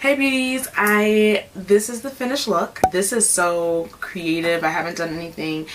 Hey beauties, this is the finished look. This is so creative. I haven't done anything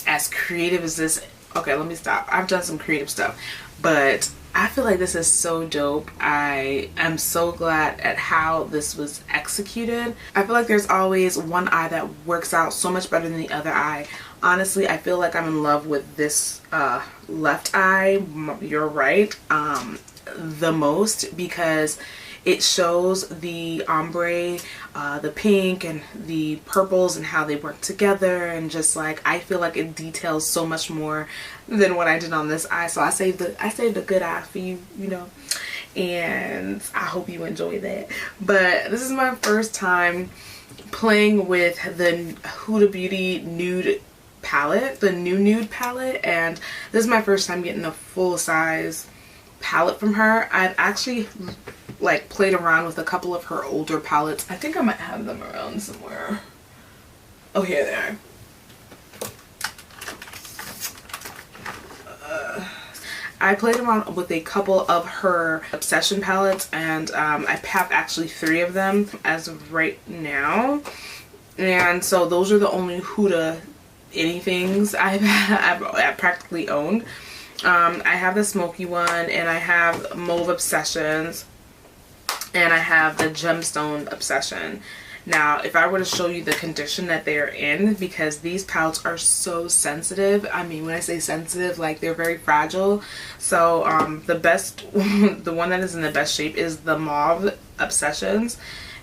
as creative as this. Okay, let me stop. I've done some creative stuff, but I feel like this is so dope. I am so glad at how this was executed. I feel like there's always one eye that works out so much better than the other eye. Honestly, I feel like I'm in love with this left eye, you're right, the most, because it shows the ombre, the pink and the purples and how they work together, and just like I feel like it details so much more than what I did on this eye. So I saved a good eye for you, you know, and I hope you enjoy that. But this is my first time playing with the Huda Beauty Nude Palette, the new Nude Palette, and this is my first time getting a full size palette from her. I've actually like played around with a couple of her older palettes. I think I might have them around somewhere. Oh, here they are. I played around with a couple of her Obsession palettes, and I have actually 3 of them as of right now. And so those are the only Huda anythings I've practically owned. I have the smoky one, and I have Mauve Obsessions, and I have the Gemstone Obsession. Now, if I were to show you the condition that they are in, because these palettes are so sensitive, I mean, when I say sensitive, like they're very fragile. So the best, the one that is in the best shape is the Mauve Obsessions,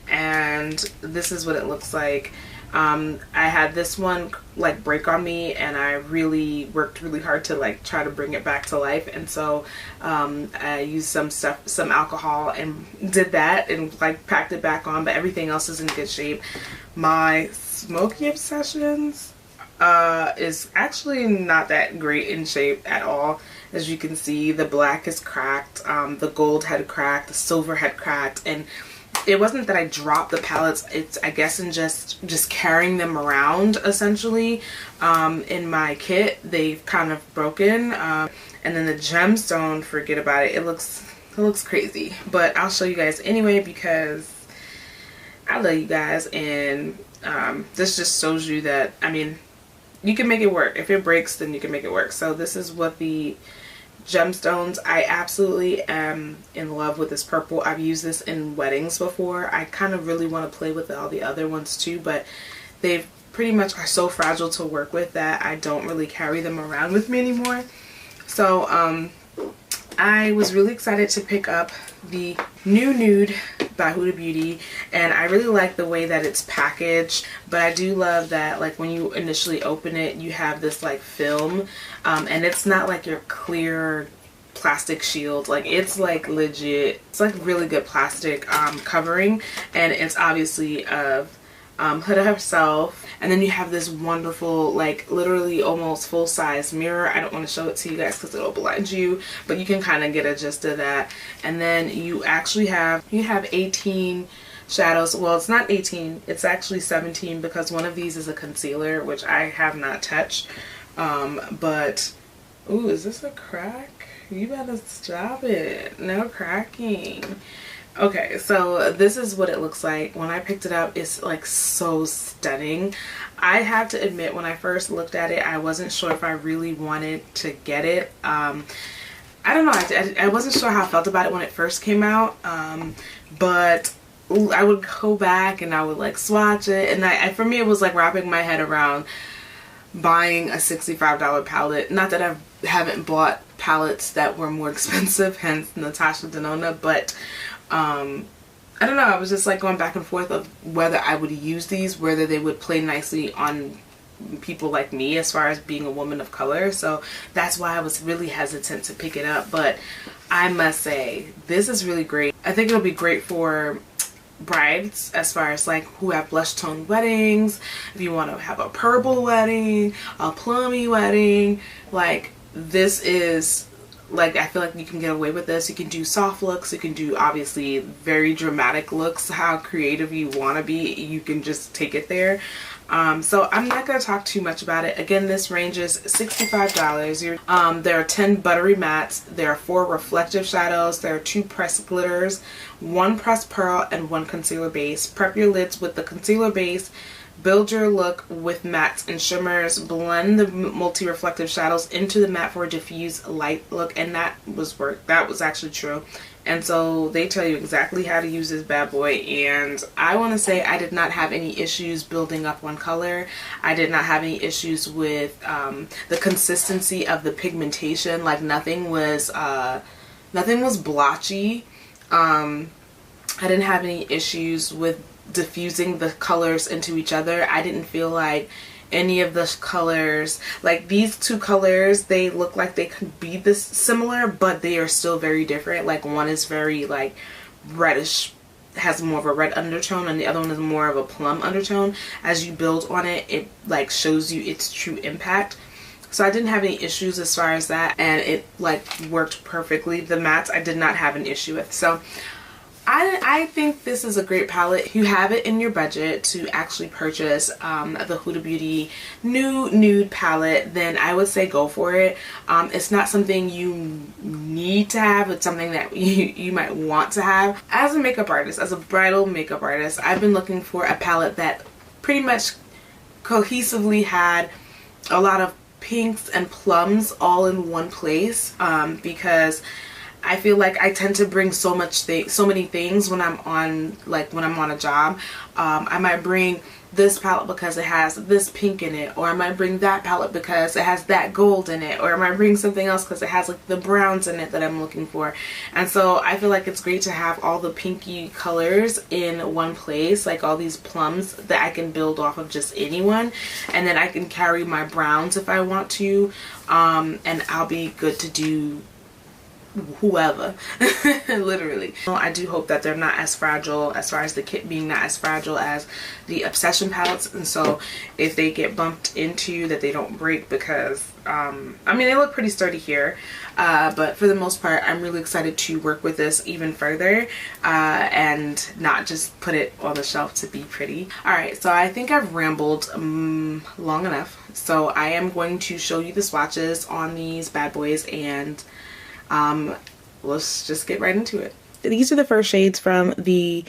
and this is what it looks like. I had this one like break on me, and I really worked really hard to like try to bring it back to life, and so I used some alcohol and did that and like packed it back on, but everything else is in good shape. My Smoky Obsessions is actually not that great in shape at all. As you can see, the black is cracked, the gold had cracked, the silver had cracked, and it wasn't that I dropped the palettes, it's I guess in just carrying them around essentially in my kit, they've kind of broken. And then the Gemstone, forget about it, it looks crazy, but I'll show you guys anyway because I love you guys, and this just shows you that, I mean, you can make it work. If it breaks, then you can make it work. So this is what the Gemstones, I absolutely am in love with this purple. I've used this in weddings before. I kind of really want to play with all the other ones too, but they pretty much are so fragile to work with that I don't really carry them around with me anymore. So I was really excited to pick up the new Nude by Huda Beauty, and I really like the way that it's packaged, but I do love that like when you initially open it you have this like film, and it's not like your clear plastic shield, like it's like legit, it's like really good plastic covering, and it's obviously of Huda herself. And then you have this wonderful, like literally almost full-size mirror. I don't want to show it to you guys because it'll blind you, but you can kind of get a gist of that. And then you actually have 18 shadows. Well, it's not 18, it's actually 17 because one of these is a concealer, which I have not touched. But ooh, is this a crack? You better stop it. No cracking. Okay, so this is what it looks like. When I picked it up, it's like so stunning. I have to admit, when I first looked at it, I wasn't sure if I really wanted to get it. I don't know, I wasn't sure how I felt about it when it first came out, but I would go back and I would like swatch it, and for me it was like wrapping my head around buying a $65 palette. Not that I haven't bought palettes that were more expensive, hence Natasha Denona, but I don't know, I was just like going back and forth of whether I would use these, whether they would play nicely on people like me as far as being a woman of color. So that's why I was really hesitant to pick it up, but I must say this is really great. I think it'll be great for brides as far as like who have blush tone weddings, if you want to have a purple wedding, a plummy wedding, like this is like, I feel like you can get away with this. You can do soft looks, you can do obviously very dramatic looks, how creative you want to be, you can just take it there. So I'm not going to talk too much about it. Again, this ranges $65. There are 10 buttery mattes, there are 4 reflective shadows, there are 2 pressed glitters, 1 pressed pearl, and 1 concealer base. Prep your lids with the concealer base. Build your look with mattes and shimmers. Blend the multi-reflective shadows into the matte for a diffuse light look. And that was actually true. And so they tell you exactly how to use this bad boy. And I want to say I did not have any issues building up one color. I did not have any issues with the consistency of the pigmentation. Like nothing was blotchy. I didn't have any issues with diffusing the colors into each other. I didn't feel like any of the colors, like these 2 colors, they look like they could be this similar, but they are still very different. Like one is very like reddish, has more of a red undertone, and the other one is more of a plum undertone. As you build on it, it like shows you its true impact. So I didn't have any issues as far as that, and it like worked perfectly. The mattes I did not have an issue with. So I think this is a great palette. If you have it in your budget to actually purchase the Huda Beauty Nude Palette, then I would say go for it. It's not something you need to have. It's something that you might want to have. As a makeup artist, as a bridal makeup artist, I've been looking for a palette that pretty much cohesively had a lot of pinks and plums all in one place, because I feel like I tend to bring so many things when I'm on a job. I might bring this palette because it has this pink in it, or I might bring that palette because it has that gold in it, or I might bring something else because it has like the browns in it that I'm looking for. And so I feel like it's great to have all the pinky colors in one place, like all these plums that I can build off of just anyone, and then I can carry my browns if I want to, and I'll be good to do whoever. Literally. I do hope that they're not as fragile, as far as the kit being not as fragile as the Obsession palettes, and so if they get bumped into, that they don't break, because I mean, they look pretty sturdy here, but for the most part I'm really excited to work with this even further, and not just put it on the shelf to be pretty. Alright, so I think I've rambled long enough, so I am going to show you the swatches on these bad boys, and let's just get right into it. These are the first shades from the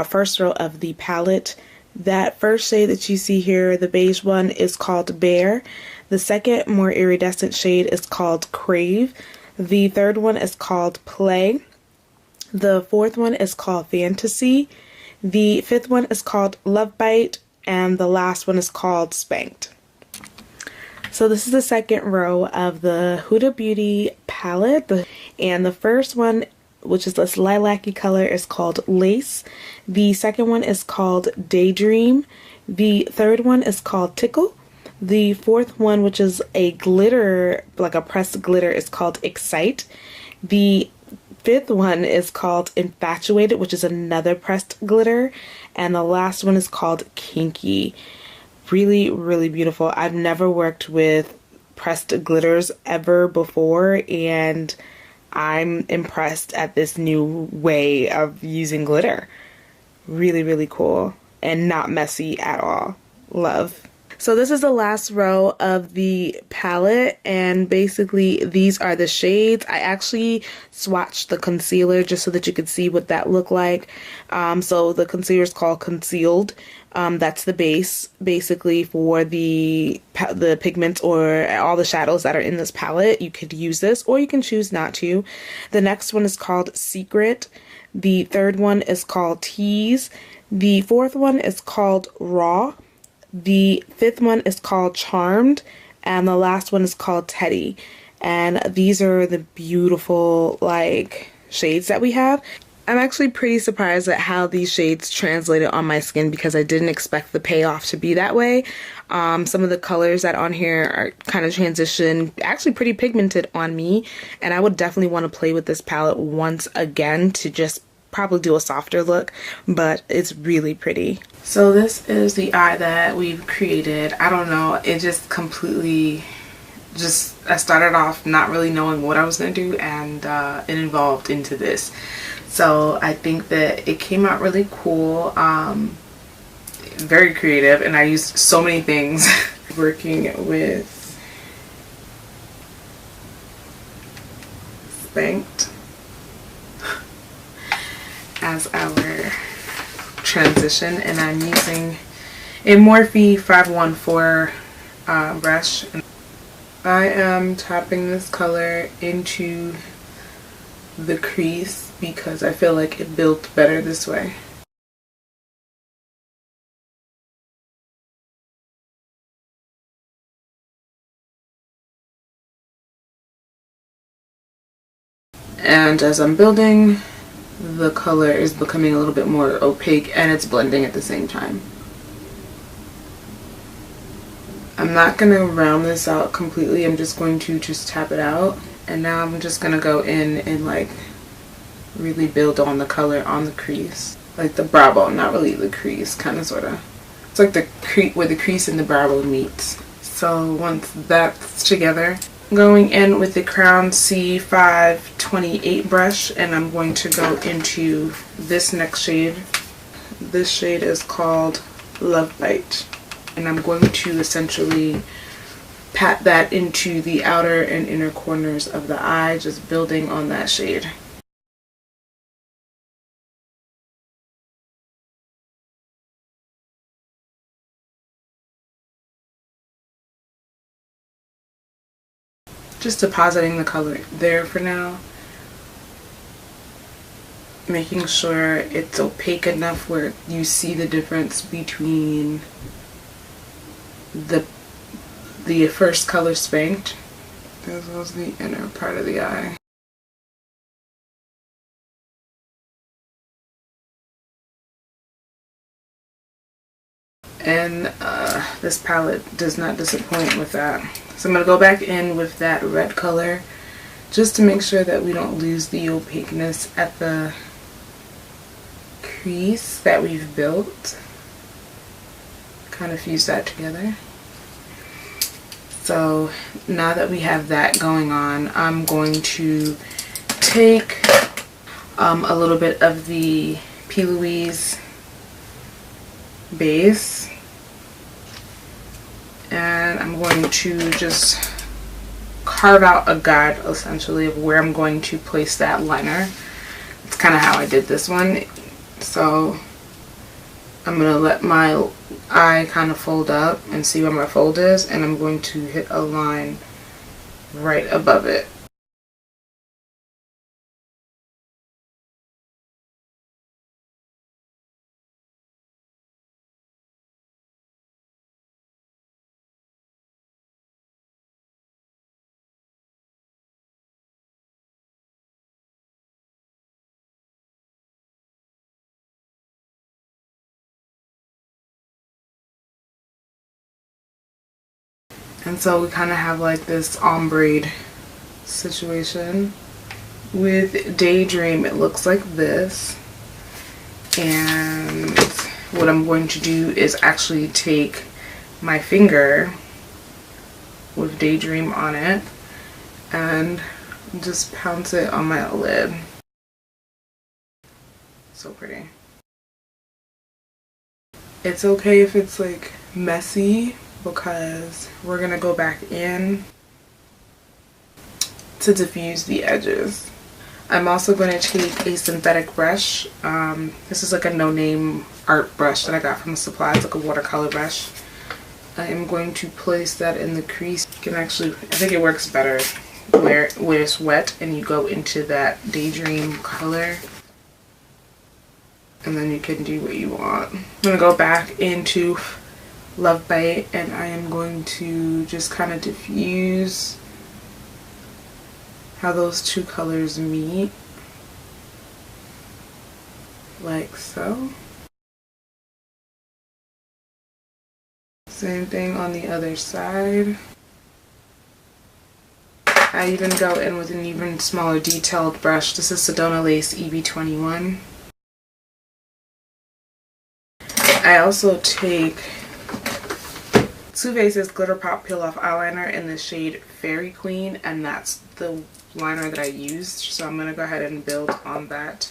first row of the palette. That first shade that you see here, the beige one, is called Bear. The second, more iridescent shade is called Crave. The third one is called Play. The fourth one is called Fantasy. The fifth one is called Love Bite. And the last one is called Spanked. So this is the second row of the Huda Beauty palette, and the first one, which is this lilac-y color, is called Lace. The second one is called Daydream. The third one is called Tickle. The fourth one, which is a glitter, like a pressed glitter, is called Excite. The fifth one is called Infatuated, which is another pressed glitter, and the last one is called Kinky. Really, really beautiful. I've never worked with pressed glitters ever before, and I'm impressed at this new way of using glitter. Really, really cool, and not messy at all. Love. So this is the last row of the palette, and basically these are the shades. I actually swatched the concealer just so that you could see what that looked like. So the concealer is called Concealed. That's the base basically for the pigments or all the shadows that are in this palette. You could use this, or you can choose not to. The next one is called Secret. The third one is called Tease. The fourth one is called Raw. The fifth one is called Charmed, and the last one is called Teddy. And these are the beautiful like shades that we have. I'm actually pretty surprised at how these shades translated on my skin, because I didn't expect the payoff to be that way. Some of the colors that on here are kind of transition, actually pretty pigmented on me, and I would definitely want to play with this palette once again to just probably do a softer look, but it's really pretty. So this is the eye that we've created. I don't know, it just completely I started off not really knowing what I was going to do, and it evolved into this. So I think that it came out really cool, very creative, and I used so many things. Working with Spanked as our transition, and I'm using a Morphe 514 brush. I am tapping this color into the crease because I feel like it built better this way. And as I'm building, the color is becoming a little bit more opaque and it's blending at the same time. I'm not going to round this out completely. I'm just going to tap it out. And now I'm just going to go in and like really build on the color on the crease. Like the brow bone, not really the crease, kind of sort of. It's like the where the crease and the brow bone meets. So once that's together, I'm going in with the Crown C528 brush, and I'm going to go into this next shade. This shade is called Love Bite. And I'm going to essentially pat that into the outer and inner corners of the eye, just building on that shade. Just depositing the color there for now. Making sure it's opaque enough where you see the difference between the first color Spanked as well as the inner part of the eye. And this palette does not disappoint with that. So I'm going to go back in with that red color just to make sure that we don't lose the opaqueness at the crease that we've built. Kind of fuse that together. So now that we have that going on, I'm going to take a little bit of the p.louise base, and I'm going to just carve out a guide essentially of where I'm going to place that liner. It's kind of how I did this one. So I'm going to let my eye kind of fold up and see where my fold is, and I'm going to hit a line right above it. And so we kind of have like this ombre situation. With Daydream, it looks like this. And what I'm going to do is actually take my finger with Daydream on it and just pounce it on my lid. So pretty. It's okay if it's like messy, because we're gonna go back in to diffuse the edges. I'm also going to take a synthetic brush. This is like a no-name art brush that I got from the supply. It's like a watercolor brush. I am going to place that in the crease. You can actually, I think it works better where it's wet and you go into that Daydream color, and then you can do what you want. I'm gonna go back into Love Bite, and I am going to just kind of diffuse how those two colors meet, like so. Same thing on the other side. I even go in with an even smaller detailed brush. This is Sedona Lace EB21. I also take Too Faced's Glitter Pop Peel Off Eyeliner in the shade Fairy Queen, and that's the liner that I used. So I'm going to go ahead and build on that.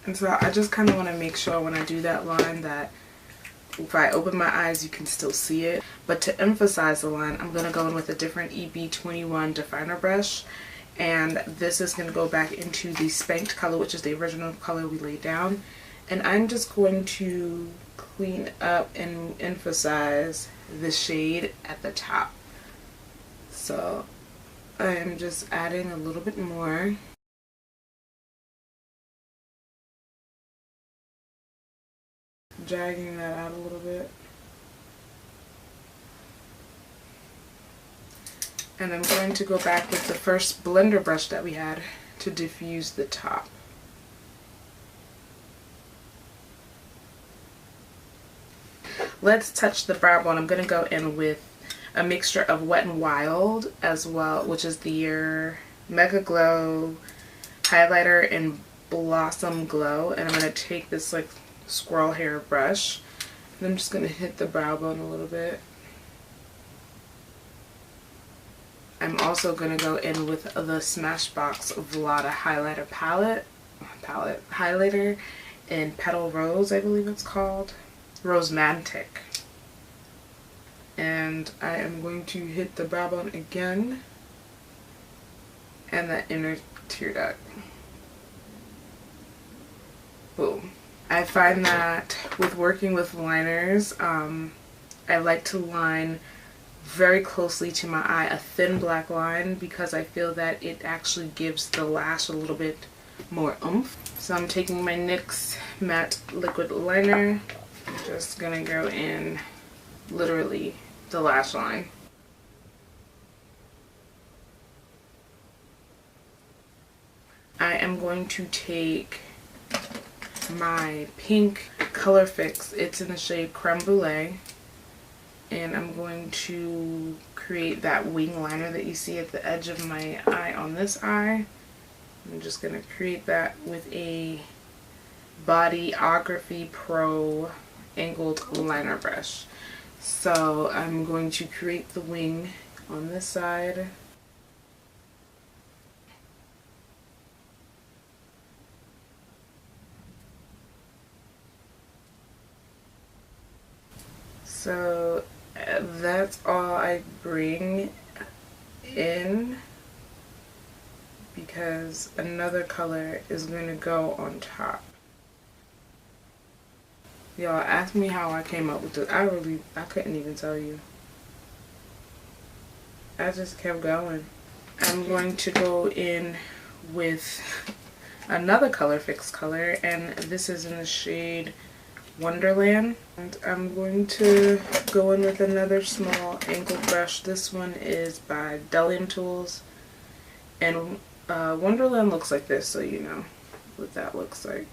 And so I just kind of want to make sure when I do that line that if I open my eyes you can still see it. But to emphasize the line, I'm going to go in with a different EB21 definer brush. And this is going to go back into the spanked color, which is the original color we laid down. And I'm just going to clean up and emphasize the shade at the top. So I am just adding a little bit more. Dragging that out a little bit. And I'm going to go back with the first blender brush that we had to diffuse the top. Let's touch the brow bone. I'm going to go in with a mixture of Wet n Wild as well, which is the Mega Glow highlighter in Blossom Glow. And I'm going to take this like squirrel hair brush and I'm just going to hit the brow bone a little bit. I'm also going to go in with the Smashbox Vlada highlighter highlighter in Petal Rose, I believe it's called. Rosemantic. And I am going to hit the brow bone again and the inner tear duct. Boom. I find that with working with liners, I like to line very closely to my eye a thin black line because I feel that it actually gives the lash a little bit more oomph. So I'm taking my NYX matte liquid liner. I'm just gonna go in literally the lash line. I am going to take my pink Color Fix. It's in the shade Creme Brulee. And I'm going to create that wing liner that you see at the edge of my eye on this eye. I'm just going to create that with a Bodyography Pro angled liner brush. So I'm going to create the wing on this side. So that's all I bring in because another color is going to go on top. Y'all asked me how I came up with this. I couldn't even tell you. I just kept going. I'm going to go in with another Color Fix color, and this is in the shade Wonderland. And I'm going to go in with another small angled brush. This one is by Delium Tools, and Wonderland looks like this, so you know what that looks like.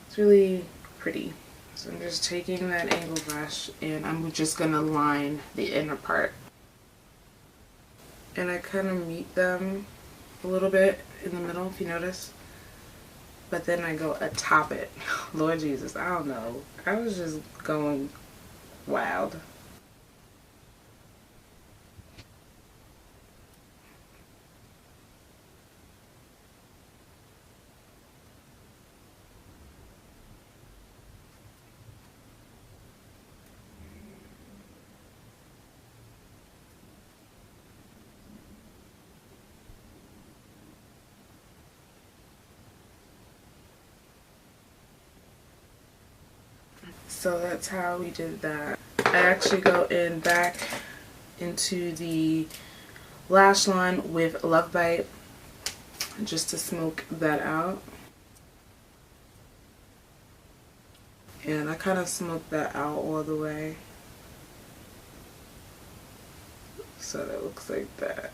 It's really pretty. So I'm just taking that angled brush and I'm just gonna line the inner part, and I kind of meet them a little bit in the middle, if you notice. But then I go atop it. Lord Jesus, I don't know. I was just going wild. So that's how we did that. I actually go in back into the lash line with Love Bite just to smoke that out. And I kind of smoke that out all the way. So that looks like that.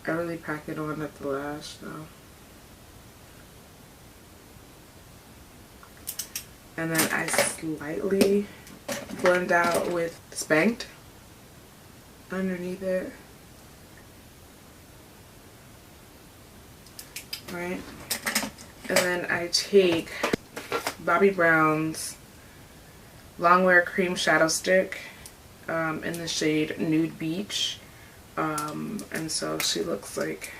I really pack it on at the lash though. And then I slightly blend out with Spanked underneath it. Right? And then I take Bobbi Brown's Longwear Cream Shadow Stick in the shade Nude Beach. And so she looks like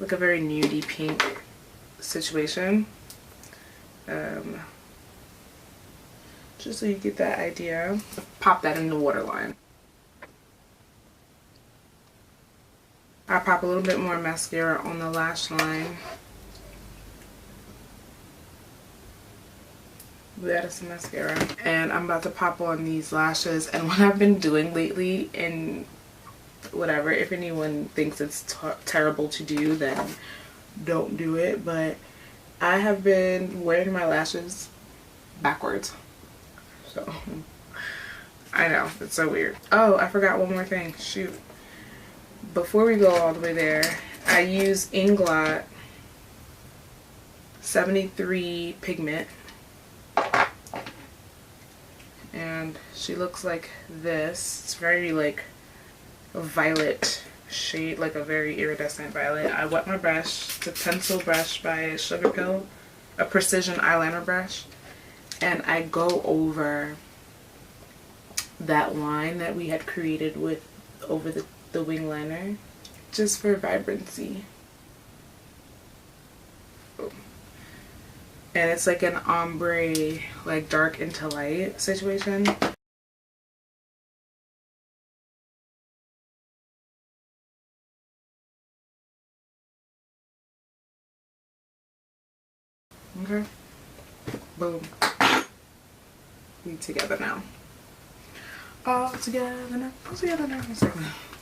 a very nudie pink situation. Just so you get that idea. Pop that in the waterline. I pop a little bit more mascara on the lash line. That is some mascara. And I'm about to pop on these lashes. And what I've been doing lately, and whatever, if anyone thinks it's terrible to do, then don't do it. But I have been wearing my lashes backwards. So, I know, it's so weird. Oh, I forgot one more thing. Shoot. Before we go all the way there, I use Inglot 73 pigment. And she looks like this. It's very like a violet shade, like a very iridescent violet. I wet my brush. It's a pencil brush by Sugar Pill, a precision eyeliner brush. And I go over that line that we had created with over the wing liner, just for vibrancy. Boom. And it's like an ombre, like dark into light situation. Okay. Boom. We together now. All together now. All together now.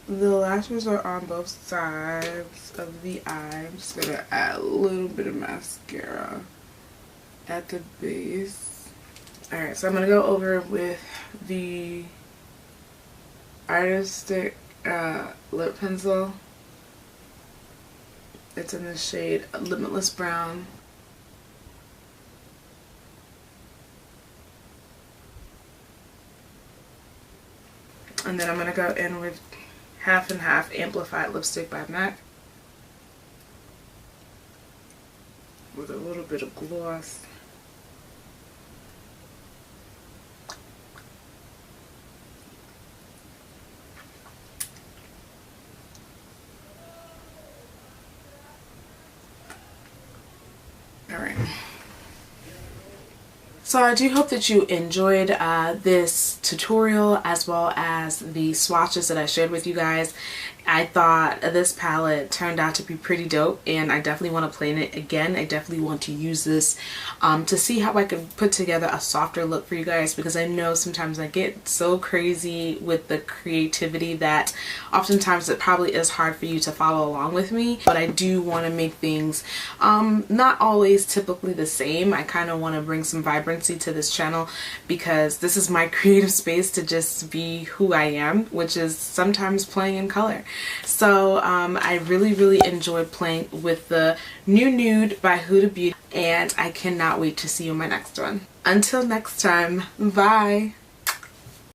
The lashes are on both sides of the eye. I'm just gonna add a little bit of mascara at the base. Alright, so I'm gonna go over with the Artistic lip pencil. It's in the shade Limitless Brown. And then I'm going to go in with Half and Half Amplified Lipstick by MAC with a little bit of gloss. Alright. So I do hope that you enjoyed this tutorial as well as the swatches that I shared with you guys. I thought this palette turned out to be pretty dope, and I definitely want to play in it again. I definitely want to use this to see how I can put together a softer look for you guys, because I know sometimes I get so crazy with the creativity that oftentimes it probably is hard for you to follow along with me. But I do want to make things not always typically the same. I kind of want to bring some vibrancy to this channel, because this is my creative space to just be who I am, which is sometimes playing in color. So I really enjoyed playing with the new Nude by Huda Beauty, and I cannot wait to see you in my next one. Until next time, bye!